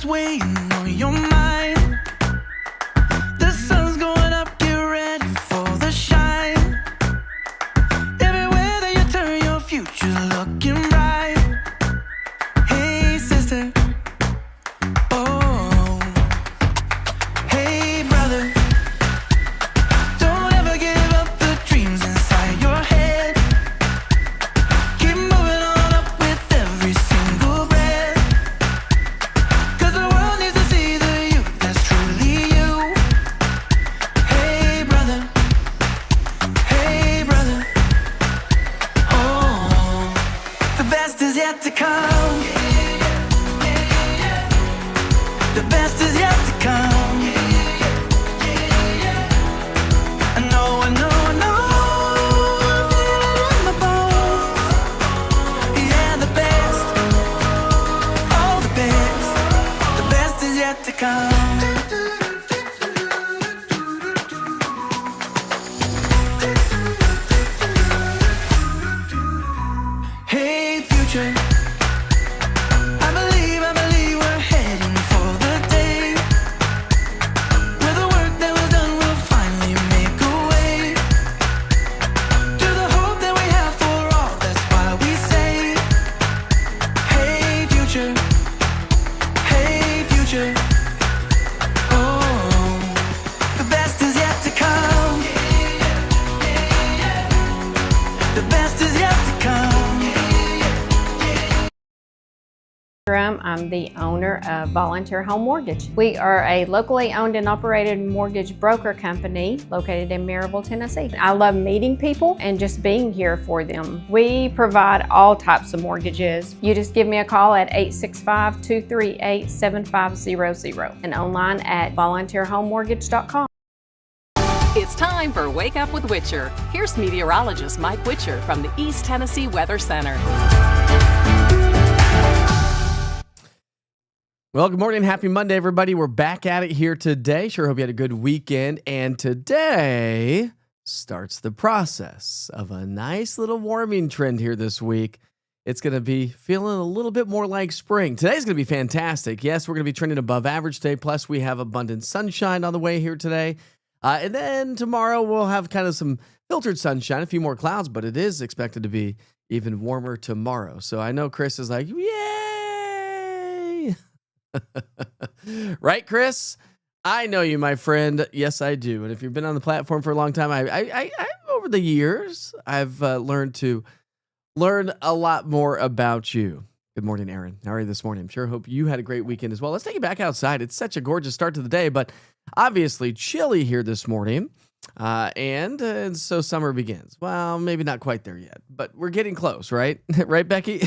weighing on your mind. The sun's going up, get ready for the shine. Everywhere that you turn, your future's looking bright. Hey, sister. Oh. Hey, brother. Don't ever give up the dreams inside your head. Keep moving on up with every single breath. 'Cause the world needs to see the you that's truly you. Hey, brother. Hey, brother. Oh, the best is yet to come. The best is yet to come. I know, I know, I know. I feel it in my bones. Yeah, the best. Oh, the best. The best is yet to come. Hey, future. I believe we're heading for the day where the work that was done will finally make a way to the hope that we have for all. That's why we say, hey, future. Hey, future. Oh, the best is yet to come. The best is yet to come. I'm the owner of Volunteer Home Mortgage. We are a locally owned and operated mortgage broker company located in Maryville, Tennessee. I love meeting people and just being here for them. We provide all types of mortgages. You just give me a call at 865-238-7500 and online at volunteerhomemortgage.com. It's time for Wake Up with Witcher. Here's meteorologist Mike Witcher from the East Tennessee Weather Center. Well, good morning. Happy Monday, everybody. We're back at it here today. Sure hope you had a good weekend. And today starts the process of a nice little warming trend here this week. It's going to be feeling a little bit more like spring. Today's going to be fantastic. Yes, we're going to be trending above average today. Plus, we have abundant sunshine on the way here today. And then tomorrow, we'll have kind of some filtered sunshine, a few more clouds, but it is expected to be even warmer tomorrow. So I know Chris is like, yay! Right, Chris? I know you, my friend. Yes, I do. And if you've been on the platform for a long time, I over the years, I've learned a lot more about you. Good morning, Aaron. How are you this morning? Sure hope you had a great weekend as well. Let's take you back outside. It's such a gorgeous start to the day, but obviously chilly here this morning. And so summer begins. Well, maybe not quite there yet, but we're getting close, right? Right, Becky?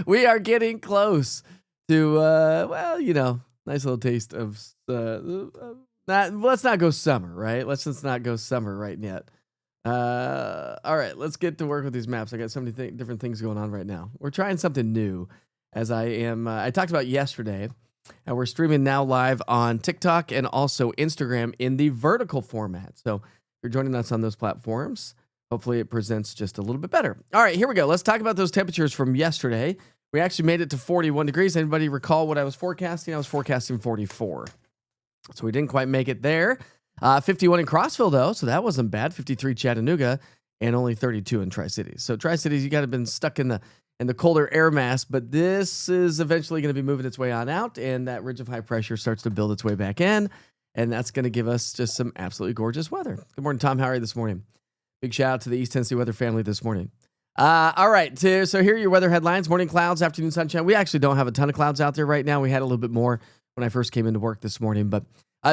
We are getting close to, well, you know, nice little taste of, let's not go summer, right? Let's just not go summer right yet. All right, let's get to work with these maps. I got so many different things going on right now. We're trying something new as I talked about yesterday, and we're streaming now live on TikTok and also Instagram in the vertical format. So if you're joining us on those platforms, hopefully it presents just a little bit better. All right, here we go. Let's talk about those temperatures from yesterday. We actually made it to 41 degrees. Anybody recall what I was forecasting? I was forecasting 44. So we didn't quite make it there. 51 in Crossville, though, so that wasn't bad. 53 Chattanooga, and only 32 in Tri-Cities. So Tri-Cities, you got to been stuck in the colder air mass, but this is eventually going to be moving its way on out, and that ridge of high pressure starts to build its way back in, and that's going to give us just some absolutely gorgeous weather. Good morning, Tom. How are you this morning? Big shout out to the East Tennessee weather family this morning. All right, so here are your weather headlines. Morning clouds, afternoon sunshine. We actually don't have a ton of clouds out there right now. We had a little bit more when I first came into work this morning, but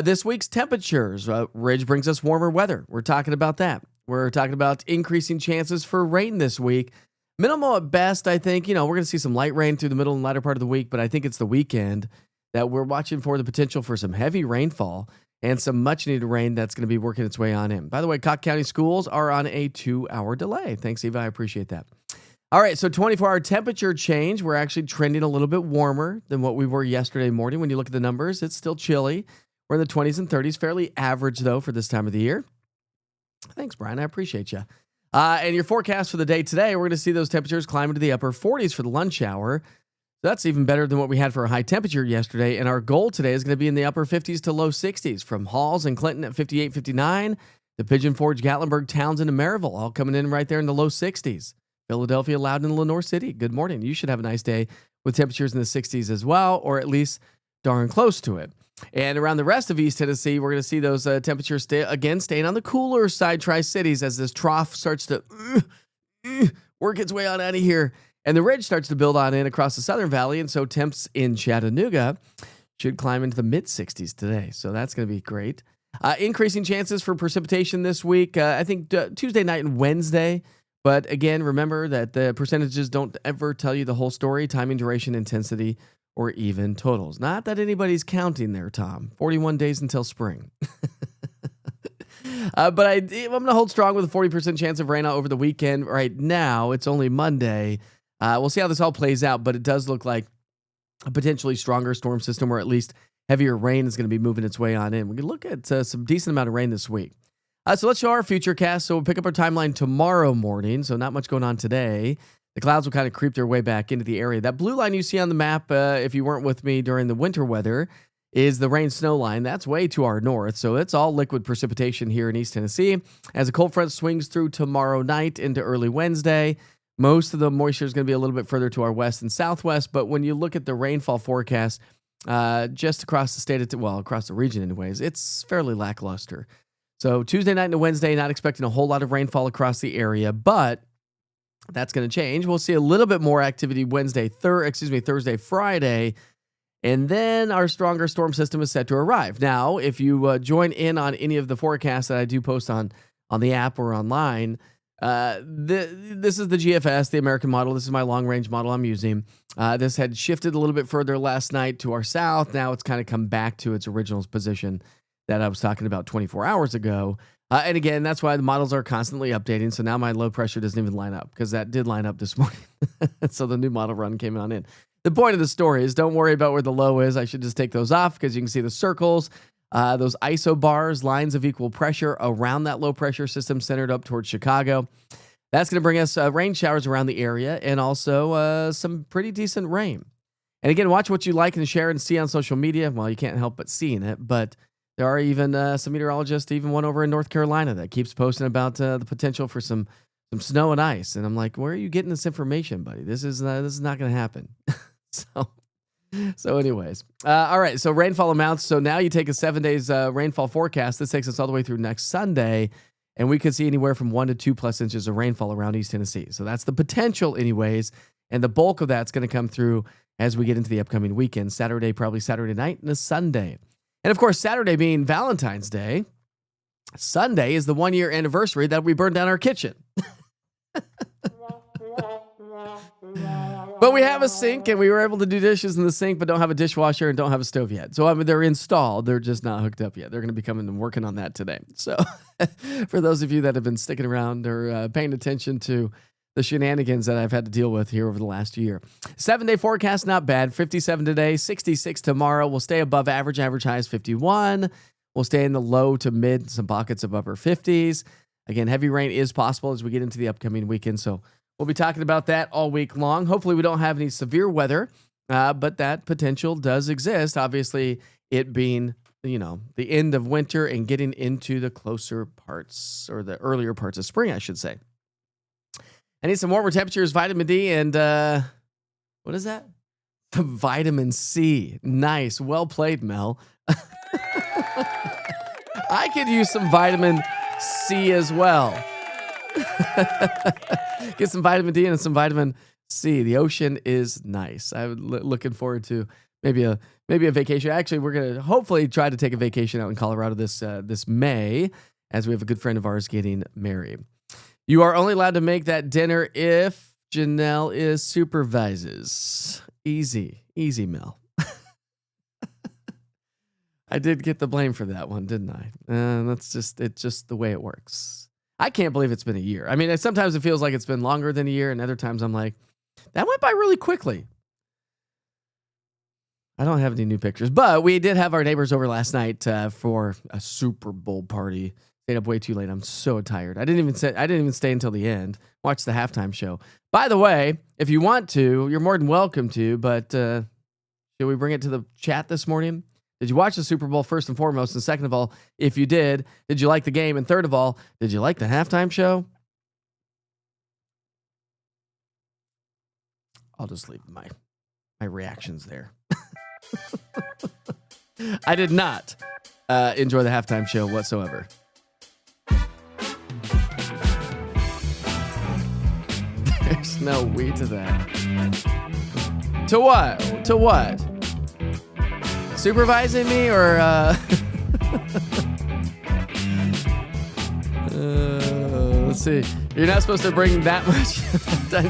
this week's temperatures, ridge brings us warmer weather. We're talking about that. We're talking about increasing chances for rain this week. Minimal at best, I think. You know, we're going to see some light rain through the middle and latter part of the week, but I think it's the weekend that we're watching for the potential for some heavy rainfall and some much-needed rain that's going to be working its way on in. By the way, Cock County schools are on a 2-hour delay. Thanks, Eva. I appreciate that. All right, so 24-hour temperature change. We're actually trending a little bit warmer than what we were yesterday morning. When you look at the numbers, it's still chilly. We're in the 20s and 30s, fairly average, though, for this time of the year. Thanks, Brian. I appreciate you. And your forecast for the day today, we're going to see those temperatures climb into the upper 40s for the lunch hour. That's even better than what we had for a high temperature yesterday. And our goal today is going to be in the upper 50s to low 60s, from Halls and Clinton at 58, 59 to Pigeon Forge, Gatlinburg, Townsend, and Maryville, all coming in right there in the low 60s. Philadelphia, Loudon, and Lenore City. Good morning. You should have a nice day with temperatures in the 60s as well, or at least darn close to it. And around the rest of East Tennessee, we're going to see those temperatures staying on the cooler side, Tri-Cities, as this trough starts to work its way on out of here. And the ridge starts to build on in across the Southern Valley. And so temps in Chattanooga should climb into the mid-60s today. So that's going to be great. Increasing chances for precipitation this week, I think Tuesday night and Wednesday. But again, remember that the percentages don't ever tell you the whole story, timing, duration, intensity, or even totals. Not that anybody's counting there, Tom. 41 days until spring. But I'm going to hold strong with a 40% chance of rain over the weekend. Right now, it's only Monday. We'll see how this all plays out, but it does look like a potentially stronger storm system, or at least heavier rain is going to be moving its way on in. We can look at some decent amount of rain this week. So let's show our future cast. So we'll pick up our timeline tomorrow morning. So not much going on today. The clouds will kind of creep their way back into the area. That blue line you see on the map, if you weren't with me during the winter weather, is the rain-snow line. That's way to our north. So it's all liquid precipitation here in East Tennessee. As a cold front swings through tomorrow night into early Wednesday, most of the moisture is going to be a little bit further to our west and southwest. But when you look at the rainfall forecast, just across the state, across the region anyways, it's fairly lackluster. So Tuesday night into Wednesday, not expecting a whole lot of rainfall across the area, but that's going to change. We'll see a little bit more activity Thursday, Friday, and then our stronger storm system is set to arrive. Now, if you join in on any of the forecasts that I do post on the app or online, this is the GFS, the American model. This is my long-range model I'm using. This had shifted a little bit further last night to our south. Now it's kind of come back to its original position that I was talking about 24 hours ago. And again, that's why the models are constantly updating. So now my low pressure doesn't even line up, because that did line up this morning. So the new model run came on in. The point of the story is don't worry about where the low is. I should just take those off, because you can see the circles, those ISO bars, lines of equal pressure around that low pressure system centered up towards Chicago. That's going to bring us rain showers around the area, and also some pretty decent rain. And again, watch what you like and share and see on social media. Well, you can't help but seeing it, but there are even some meteorologists, even one over in North Carolina, that keeps posting about the potential for some snow and ice. And I'm like, where are you getting this information, buddy? This is not going to happen. So anyways, all right. So rainfall amounts. So now you take a 7 days rainfall forecast. This takes us all the way through next Sunday, and we could see anywhere from 1 to 2+ inches of rainfall around East Tennessee. So that's the potential, anyways. And the bulk of that's going to come through as we get into the upcoming weekend. Saturday, probably Saturday night, and a Sunday. And of course, Saturday being Valentine's Day, Sunday is the 1-year anniversary that we burned down our kitchen. But we have a sink, and we were able to do dishes in the sink, but don't have a dishwasher and don't have a stove yet. So I mean, they're installed. They're just not hooked up yet. They're going to be coming and working on that today. So for those of you that have been sticking around or paying attention to the shenanigans that I've had to deal with here over the last year. 7-day forecast, not bad. 57 today, 66 tomorrow. We'll stay above average. Average high is 51. We'll stay in the low to mid, some pockets of upper 50s. Again, heavy rain is possible as we get into the upcoming weekend. So we'll be talking about that all week long. Hopefully we don't have any severe weather, but that potential does exist. Obviously, it being, the end of winter and getting into the closer parts, or the earlier parts of spring, I should say. I need some warmer temperatures, vitamin D, and what is that? Vitamin C. Nice. Well played, Mel. I could use some vitamin C as well. Get some vitamin D and some vitamin C. The ocean is nice. I'm looking forward to maybe a vacation. Actually, we're going to hopefully try to take a vacation out in Colorado this May, as we have a good friend of ours getting married. You are only allowed to make that dinner if Janelle supervises. Easy, Mel. I did get the blame for that one, didn't I? It's just the way it works. I can't believe it's been a year. I mean, sometimes it feels like it's been longer than a year, and other times I'm like, that went by really quickly. I don't have any new pictures, but we did have our neighbors over last night for a Super Bowl party. Stayed up way too late. I'm so tired. I didn't even stay until the end. Watch the halftime show. By the way, if you want to, you're more than welcome to, but should we bring it to the chat this morning? Did you watch the Super Bowl first and foremost? And second of all, if you did you like the game? And third of all, did you like the halftime show? I'll just leave my reactions there. I did not enjoy the halftime show whatsoever. There's no we to that. To what? To what? Supervising me or let's see. You're not supposed to bring that much.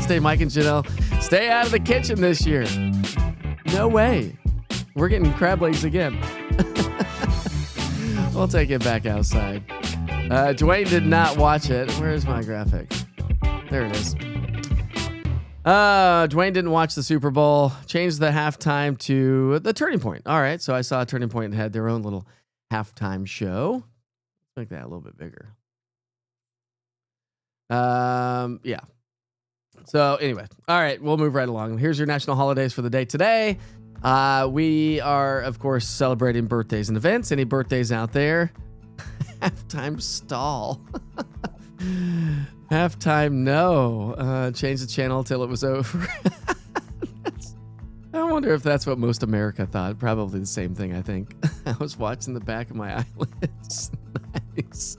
Stay, Mike and Janelle. Stay out of the kitchen this year. No way. We're getting crab legs again. We'll take it back outside. Dwayne did not watch it. Where's my graphic? There it is. Dwayne didn't watch the Super Bowl. Changed the halftime to the Turning Point. All right, so I saw Turning Point had their own little halftime show. Let's make that a little bit bigger. Yeah. So anyway, all right, we'll move right along. Here's your national holidays for the day today. We are, of course, celebrating birthdays and events. Any birthdays out there? Halftime stall. Halftime no. Change the channel till it was over. I wonder if that's what most America thought. Probably the same thing, I think. I was watching the back of my eyelids. Nice.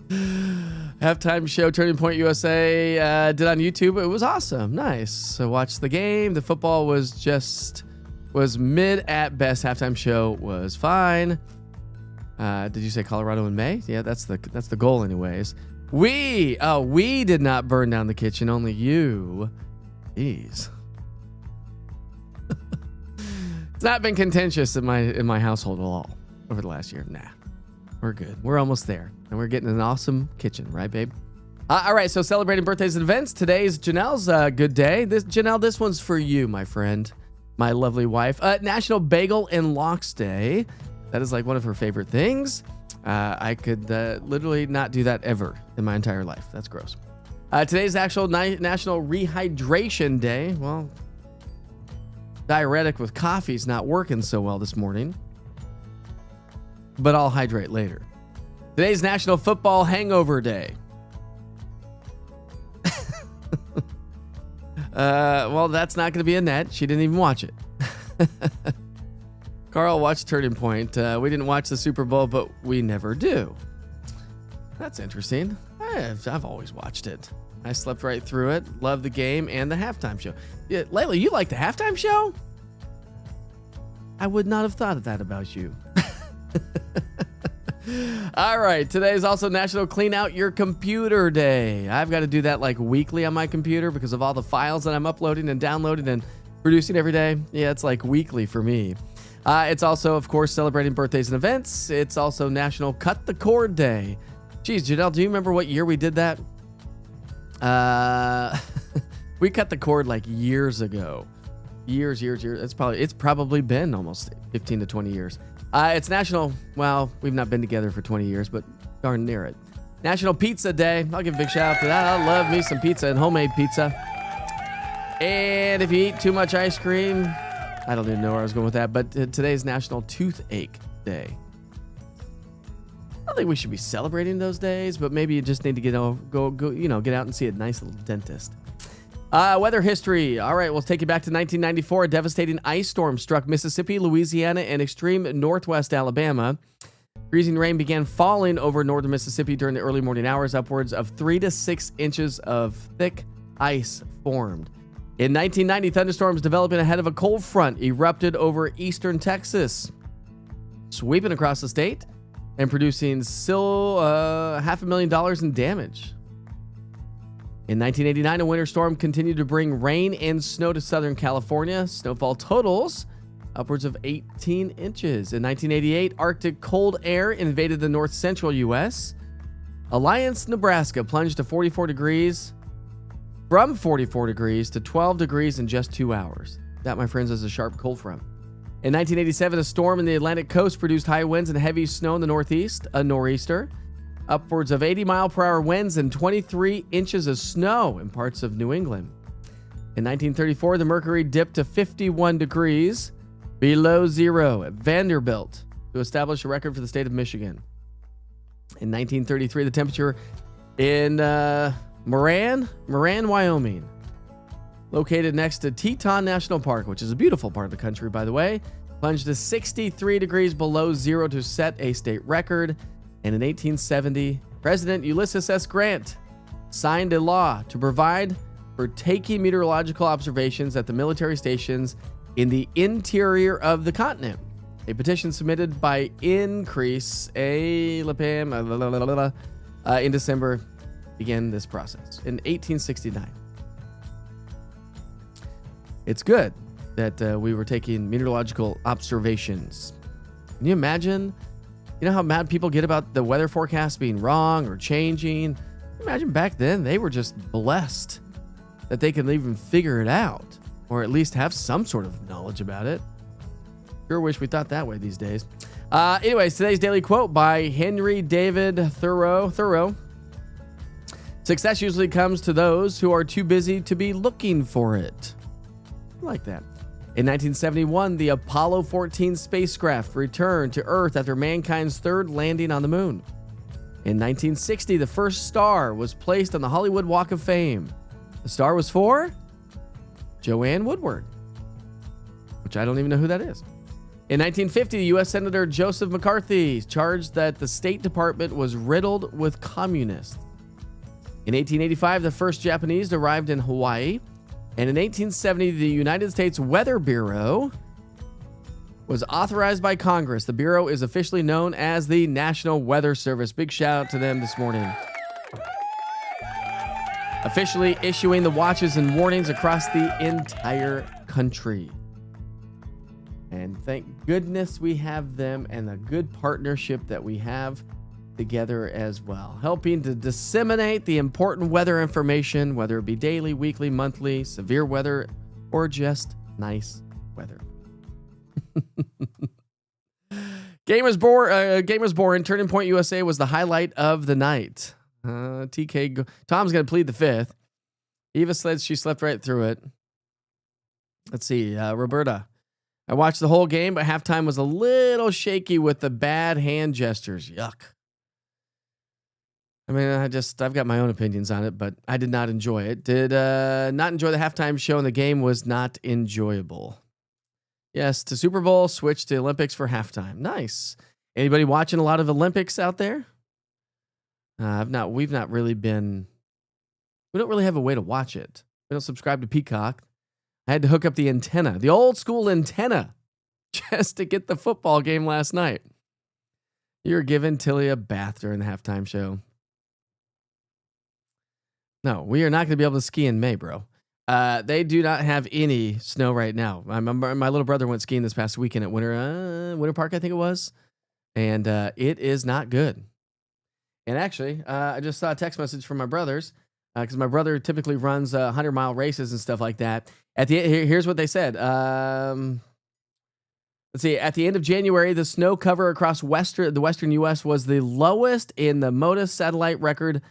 Halftime show Turning Point USA did on YouTube. It was awesome. Nice. So watched the game. The football was mid at best. Halftime show was fine. Did you say Colorado in May? Yeah, that's the goal anyways. We did not burn down the kitchen, only you. Jeez. It's not been contentious in my household at all over the last year. Nah. We're good. We're almost there. And we're getting an awesome kitchen, right, babe? All right, so celebrating birthdays and events. Today's Janelle's good day. Janelle, this one's for you, my friend, my lovely wife. National Bagel and Lox Day. That is like one of her favorite things. I could literally not do that ever in my entire life. That's gross. Today's actual National Rehydration Day. Well, diuretic with coffee's not working so well this morning. But I'll hydrate later. Today's National Football Hangover Day. Well, that's not going to be in that. She didn't even watch it. Carl watched Turning Point. We didn't watch the Super Bowl, but we never do. That's interesting. I've always watched it. I slept right through it. Loved the game and the halftime show. Yeah, Layla, you like the halftime show? I would not have thought of that about you. All right, today is also National Clean Out Your Computer Day. I've got to do that like weekly on my computer because of all the files that I'm uploading and downloading and producing every day. Yeah, it's like weekly for me. It's also, of course, celebrating birthdays and events. It's also National Cut the Cord Day. Geez, Janelle, do you remember what year we did that? We cut the cord like years ago. Years. It's probably been almost 15 to 20 years. It's National, well, we've not been together for 20 years, but darn near it. National Pizza Day. I'll give a big shout out to that. I love me some pizza and homemade pizza. And if you eat too much ice cream, I don't even know where I was going with that, but today's National Toothache Day. I don't think we should be celebrating those days, but maybe you just need to get out and see a nice little dentist. Weather history. All right, we'll take you back to 1994. A devastating ice storm struck Mississippi, Louisiana, and extreme northwest Alabama. Freezing rain began falling over northern Mississippi during the early morning hours. Upwards of 3 to 6 inches of thick ice formed. In 1990, thunderstorms developing ahead of a cold front erupted over eastern Texas, sweeping across the state and producing still $500,000 in damage. In 1989, a winter storm continued to bring rain and snow to Southern California. Snowfall totals upwards of 18 inches. In 1988, Arctic cold air invaded the north central U.S. Alliance, Nebraska plunged to 44 degrees, from 44 degrees to 12 degrees in just 2 hours. That, my friends, is a sharp cold front. In 1987, a storm in the Atlantic coast produced high winds and heavy snow in the northeast, a nor'easter. upwards of 80-mile-per-hour winds and 23 inches of snow in parts of New England. In 1934, the mercury dipped to 51 degrees below zero at Vanderbilt to establish a record for the state of Michigan. In 1933, the temperature in Moran, Wyoming, located next to Teton National Park, which is a beautiful part of the country, by the way, plunged to 63 degrees below zero to set a state record. And in 1870, President Ulysses S. Grant signed a law to provide for taking meteorological observations at the military stations in the interior of the continent. A petition submitted by Increase in December began this process in 1869. It's good that we were taking meteorological observations. Can you imagine? You know how mad people get about the weather forecast being wrong or changing? Imagine back then they were just blessed that they could even figure it out, or at least have some sort of knowledge about it. Sure wish we thought that way these days. Anyways, today's daily quote by Henry David Thoreau. Success usually comes to those who are too busy to be looking for it. I like that. In 1971, the Apollo 14 spacecraft returned to Earth after mankind's third landing on the moon. In 1960, the first star was placed on the Hollywood Walk of Fame. The star was for Joanne Woodward, which I don't even know who that is. In 1950, U.S. Senator Joseph McCarthy charged that the State Department was riddled with communists. In 1885, the first Japanese arrived in Hawaii. And in 1870, the United States Weather Bureau was authorized by Congress. The Bureau is officially known as the National Weather Service. Big shout out to them this morning. Officially issuing the watches and warnings across the entire country. And thank goodness we have them and the good partnership that we have together as well, helping to disseminate the important weather information, whether it be daily, weekly, monthly, severe weather, or just nice weather. Gamers born. Turning Point USA was the highlight of the night. Tom's going to plead the fifth. Eva said she slept right through it. Let's see. Roberta. I watched the whole game, but halftime was a little shaky with the bad hand gestures. Yuck. I mean, I've got my own opinions on it, but I did not enjoy it. Did not enjoy the halftime show, and the game was not enjoyable. Yes, to Super Bowl, switch to Olympics for halftime. Nice. Anybody watching a lot of Olympics out there? We've not really been. We don't really have a way to watch it. We don't subscribe to Peacock. I had to hook up the antenna, the old school antenna, just to get the football game last night. You're giving Tilly a bath during the halftime show. No, we are not going to be able to ski in May, bro. They do not have any snow right now. My little brother went skiing this past weekend at Winter Park, I think it was. And it is not good. And actually, I just saw a text message from my brothers, because my brother typically runs 100-mile races and stuff like that. Here's what they said. Let's see. At the end of January, the snow cover across the western U.S. was the lowest in the MODIS satellite record,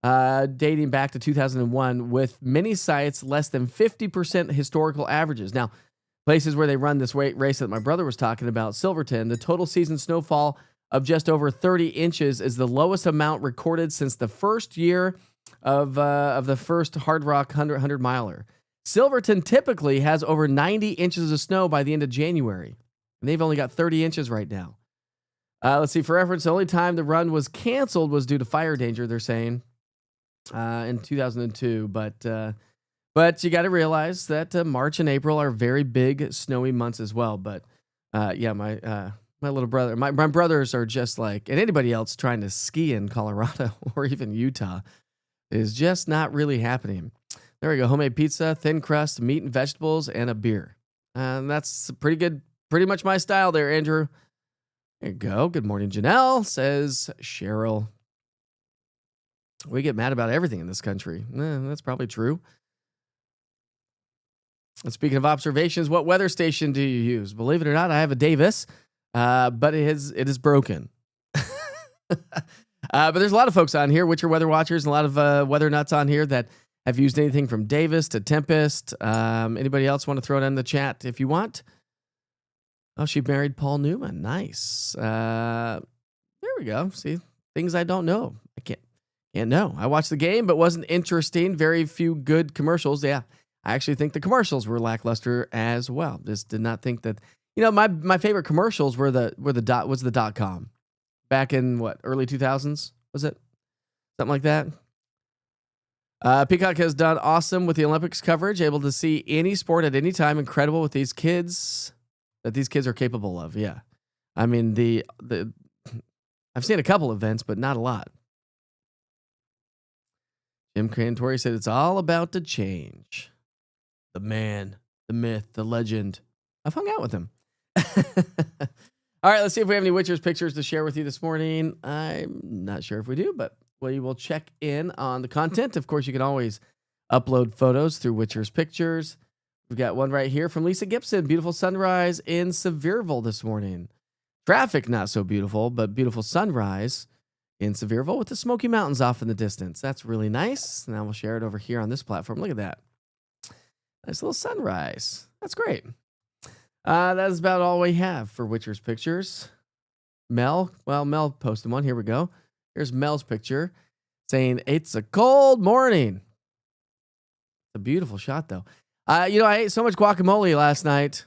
dating back to 2001, with many sites less than 50% historical averages. Now, places where they run this race that my brother was talking about, Silverton, the total season snowfall of just over 30 inches is the lowest amount recorded since the first year of the first Hard Rock 100-miler. Silverton typically has over 90 inches of snow by the end of January, and they've only got 30 inches right now. Let's see. For reference, the only time the run was canceled was due to fire danger, they're saying, in 2002. But you got to realize that March and April are very big snowy months as well. But yeah, my little brother, my brothers are just like, and anybody else trying to ski in Colorado or even Utah is just not really happening. There we go. Homemade pizza, thin crust, meat and vegetables, and a beer. And that's pretty good. Pretty much my style there, Andrew. There you go. Good morning, Janelle, says Cheryl. We get mad about everything in this country. That's probably true. And speaking of observations, what weather station do you use? Believe it or not, I have a Davis, but it is broken. But there's a lot of folks on here, Witcher weather watchers, and a lot of weather nuts on here that have used anything from Davis to Tempest. Anybody else want to throw it in the chat if you want? Oh, she married Paul Newman. Nice. There we go. See, things I don't know. I can't know. I watched the game, but wasn't interesting. Very few good commercials. Yeah, I actually think the commercials were lackluster as well. Just did not think that. My favorite commercials were the .com back in what, early 2000s, was it? Something like that. Peacock has done awesome with the Olympics coverage, able to see any sport at any time. Incredible with these kids, that these kids are capable of. Yeah. I mean, I've seen a couple events, but not a lot. Jim Cantori said it's all about the change. The man, the myth, the legend. I've hung out with him. All right, let's see if we have any Witcher's pictures to share with you this morning. I'm not sure if we do, but we will check in on the content. Of course, you can always upload photos through Witcher's Pictures. We've got one right here from Lisa Gibson. Beautiful sunrise in Sevierville this morning. Traffic not so beautiful, but beautiful sunrise in Sevierville with the Smoky Mountains off in the distance. That's really nice. Now we'll share it over here on this platform. Look at that. Nice little sunrise. That's great. That is about all we have for Witcher's Pictures. Mel posted one. Here we go. Here's Mel's picture saying, it's a cold morning. It's a beautiful shot, though. I ate so much guacamole last night,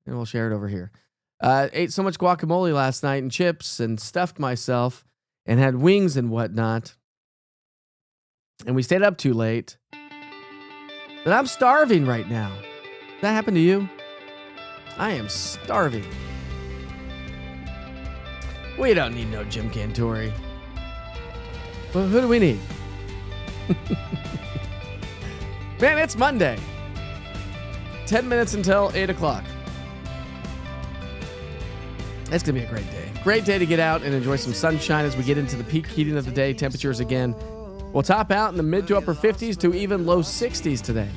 and we'll share it over here. Ate so much guacamole last night and chips and stuffed myself and had wings and whatnot. And we stayed up too late. But I'm starving right now. Does that happen to you? I am starving. We don't need no Jim Cantori. Well, who do we need? Man, it's Monday. 10 minutes until 8 o'clock. It's going to be a great day. Great day to get out and enjoy some sunshine as we get into the peak heating of the day. Temperatures again will top out in the mid to upper 50s to even low 60s today.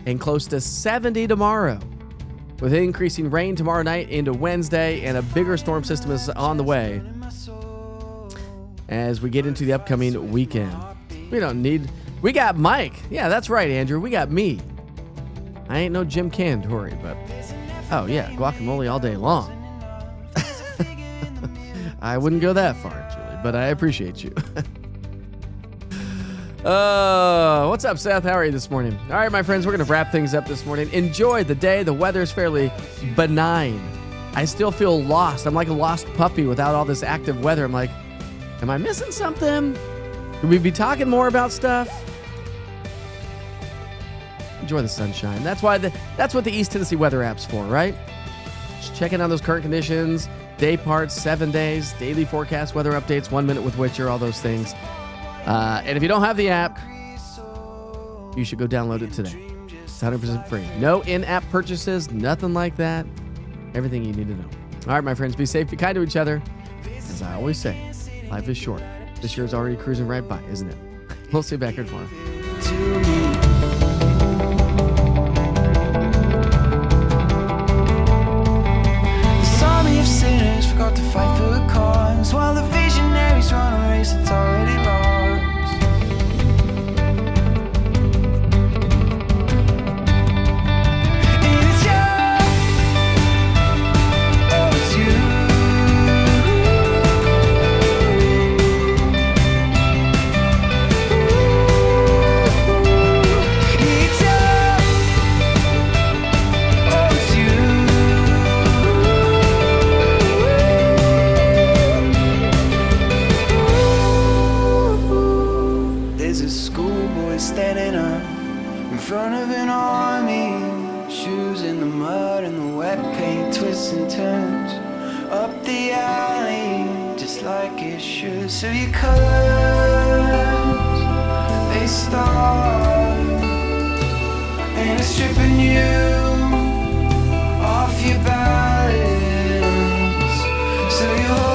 And close to 70 tomorrow. With increasing rain tomorrow night into Wednesday, and a bigger storm system is on the way as we get into the upcoming weekend. We got Mike. Yeah, that's right, Andrew. We got me. I ain't no Jim Cantori, but oh yeah, guacamole all day long. I wouldn't go that far, Julie, but I appreciate you. What's up, Seth? How are you this morning? All right, my friends, we're going to wrap things up this morning. Enjoy the day. The weather's fairly benign. I still feel lost. I'm like a lost puppy without all this active weather. I'm like, am I missing something? Could we be talking more about stuff? Enjoy the sunshine. That's what the East Tennessee weather app's for, right? Just checking on those current conditions, day parts, 7 days, daily forecast, weather updates, 1 minute with Witcher, all those things. And if you don't have the app, you should go download it today. It's 100% free. No in-app purchases, nothing like that. Everything you need to know. All right, my friends, be safe, be kind to each other. As I always say, life is short. This year's already cruising right by, isn't it? We'll see you back here tomorrow. This army of sinners forgot to fight for a cause, while the visionaries run a race that's already lost. So your colors, they start, and it's stripping you off your balance. So you